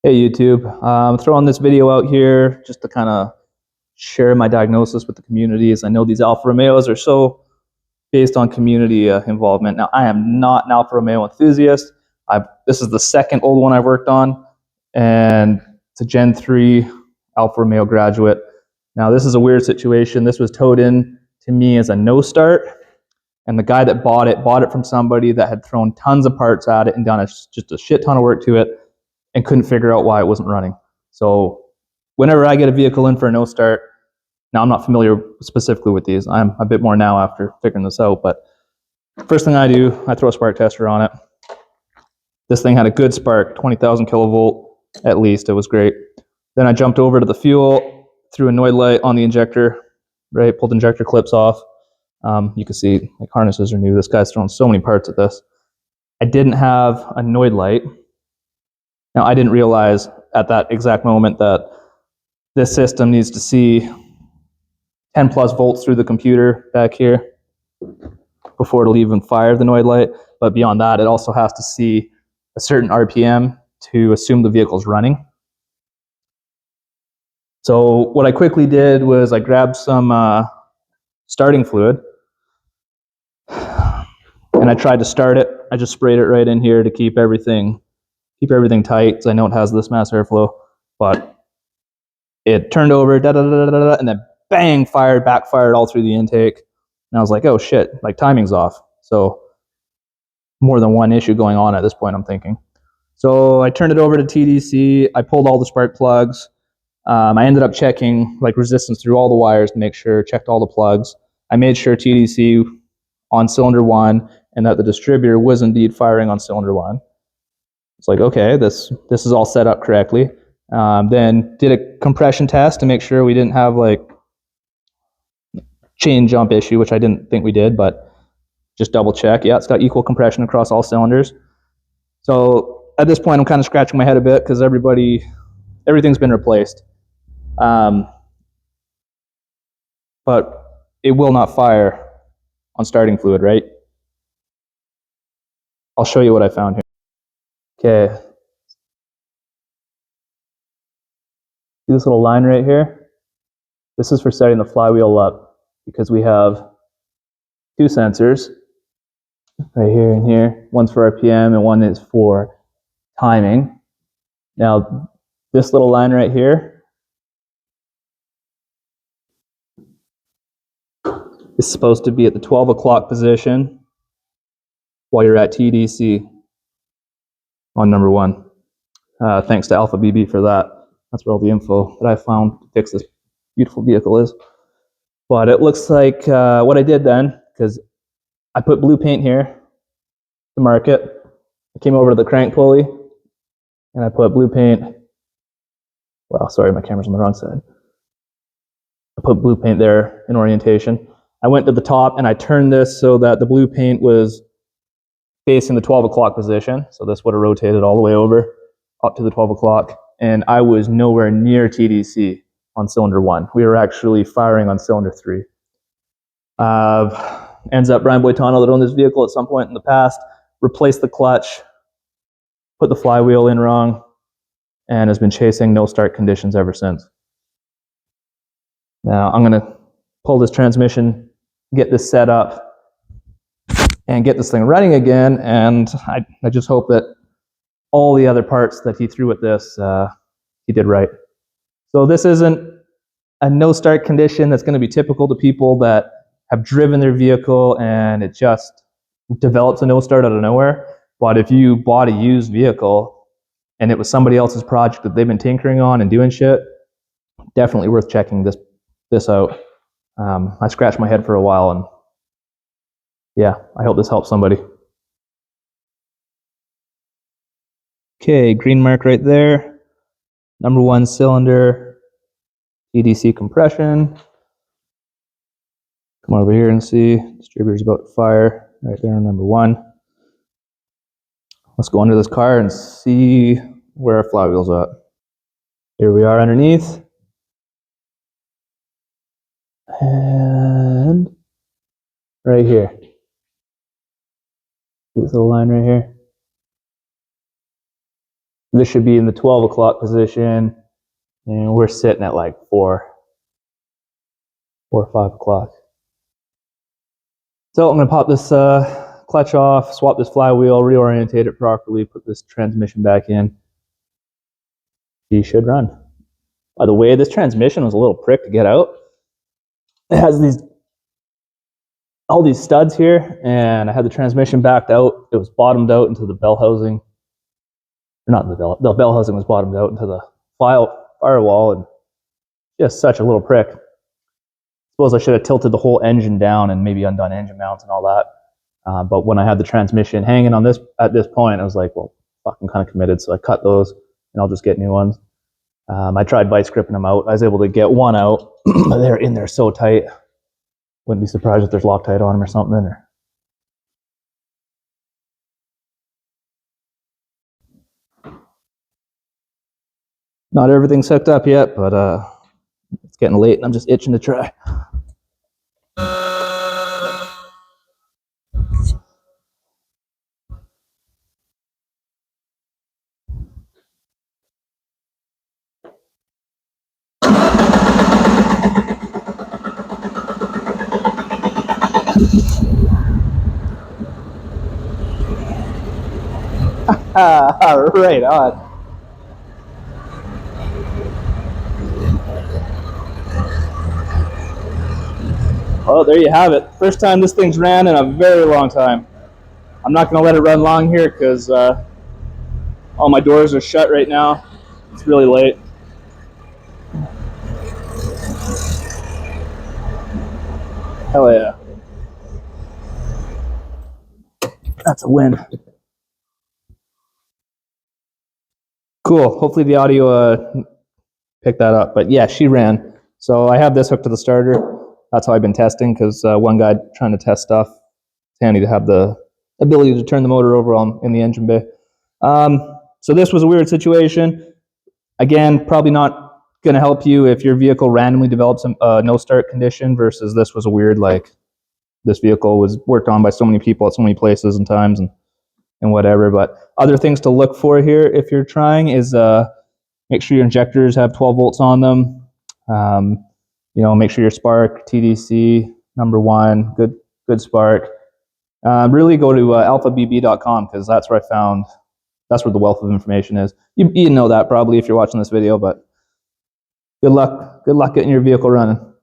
Hey YouTube, I'm throwing this video out here just to kind of share my diagnosis with the communities. I know these Alfa Romeos are so based on community involvement. Now, I am not an Alfa Romeo enthusiast. This is the second old one I've worked on, and it's a Gen 3 Alfa Romeo Graduate. Now, this is a weird situation. This was towed in to me as a no start, and the guy that bought it from somebody that had thrown tons of parts at it and done just a shit ton of work to it, and couldn't figure out why it wasn't running. So whenever I get a vehicle in for a no start, now I'm not familiar specifically with these. I'm a bit more now after figuring this out, but first thing I do, I throw a spark tester on it. This thing had a good spark, 20,000 kilovolt at least. It was great. Then I jumped over to the fuel, threw a noid light on the injector, right? Pulled injector clips off. You can see like harnesses are new. This guy's throwing so many parts at this. I didn't have a noid light. Now, I didn't realize at that exact moment that this system needs to see 10 plus volts through the computer back here before it'll even fire the noid light. But beyond that, it also has to see a certain RPM to assume the vehicle's running. So what I quickly did was I grabbed some starting fluid and I tried to start it. I just sprayed it right in here to keep everything tight, because I know it has this mass airflow, but it turned over, and then bang, backfired all through the intake. And I was like, oh shit, like timing's off. So more than one issue going on at this point, I'm thinking. So I turned it over to TDC. I pulled all the spark plugs. I ended up checking like resistance through all the wires to make sure, checked all the plugs. I made sure TDC on cylinder 1 and that the distributor was indeed firing on cylinder 1. It's like, okay, this is all set up correctly. Then did a compression test to make sure we didn't have like chain jump issue, which I didn't think we did, but just double check. Yeah, it's got equal compression across all cylinders. So at this point, I'm kind of scratching my head a bit because everything's been replaced. But it will not fire on starting fluid, right? I'll show you what I found here. Okay. See this little line right here? This is for setting the flywheel up, because we have two sensors right here and here. One's for RPM and one is for timing. Now, this little line right here is supposed to be at the 12 o'clock position while you're at TDC on number 1. Thanks to Alpha BB for that. That's where all the info that I found to fix this beautiful vehicle is. But it looks like what I did then, because I put blue paint here to mark it. I came over to the crank pulley and I put blue paint. Well, sorry, my camera's on the wrong side. I put blue paint there in orientation. I went to the top and I turned this so that the blue paint was facing the 12 o'clock position. So this would have rotated all the way over up to the 12 o'clock. And I was nowhere near TDC on cylinder 1. We were actually firing on cylinder 3. Ends up Brian Boitano, that owned this vehicle at some point in the past, replaced the clutch, put the flywheel in wrong, and has been chasing no start conditions ever since. Now I'm going to pull this transmission, get this set up, and get this thing running again, and I just hope that all the other parts that he threw at this, he did right. So this isn't a no start condition that's going to be typical to people that have driven their vehicle and it just develops a no start out of nowhere. But if you bought a used vehicle and it was somebody else's project that they've been tinkering on and doing shit, definitely worth checking this out. I scratched my head for a while, and yeah, I hope this helps somebody. Okay, green mark right there. Number 1 cylinder, TDC compression. Come over here and see, distributor's about to fire right there on number 1. Let's go under this car and see where our flywheel's at. Here we are underneath. And right here. See this little line right here? This should be in the 12 o'clock position, and we're sitting at like 4 or 5 o'clock. So I'm going to pop this clutch off, swap this flywheel, reorientate it properly, put this transmission back in. She should run. By the way, this transmission was a little prick to get out. It has all these studs here, and I had the transmission backed out. It was bottomed out into the bell housing. Not the bell housing was bottomed out into the firewall, and just such a little prick. Suppose I should have tilted the whole engine down and maybe undone engine mounts and all that. But when I had the transmission hanging on this at this point, I was like, well, fuck, I'm kind of committed, so I cut those, and I'll just get new ones. I tried vice gripping them out. I was able to get one out, but they're in there so tight. Wouldn't be surprised if there's Loctite on them or something. Not everything's hooked up yet, but it's getting late and I'm just itching to try. Right on. Well, there you have it. First time this thing's ran in a very long time. I'm not going to let it run long here because all my doors are shut right now. It's really late. Hell yeah. That's a win. Cool. Hopefully the audio picked that up. But yeah, she ran. So I have this hooked to the starter. That's how I've been testing, because one guy trying to test stuff, it's handy to have the ability to turn the motor over in the engine bay. So this was a weird situation. Again, probably not going to help you if your vehicle randomly develops a no start condition versus this was a weird, like, this vehicle was worked on by so many people at so many places and times and whatever. But other things to look for here if you're trying is make sure your injectors have 12 volts on them. Make sure your spark, TDC, number one, good spark. Really go to alphabb.com, because that's where I found, that's where the wealth of information is. You know that probably if you're watching this video, but good luck getting your vehicle running.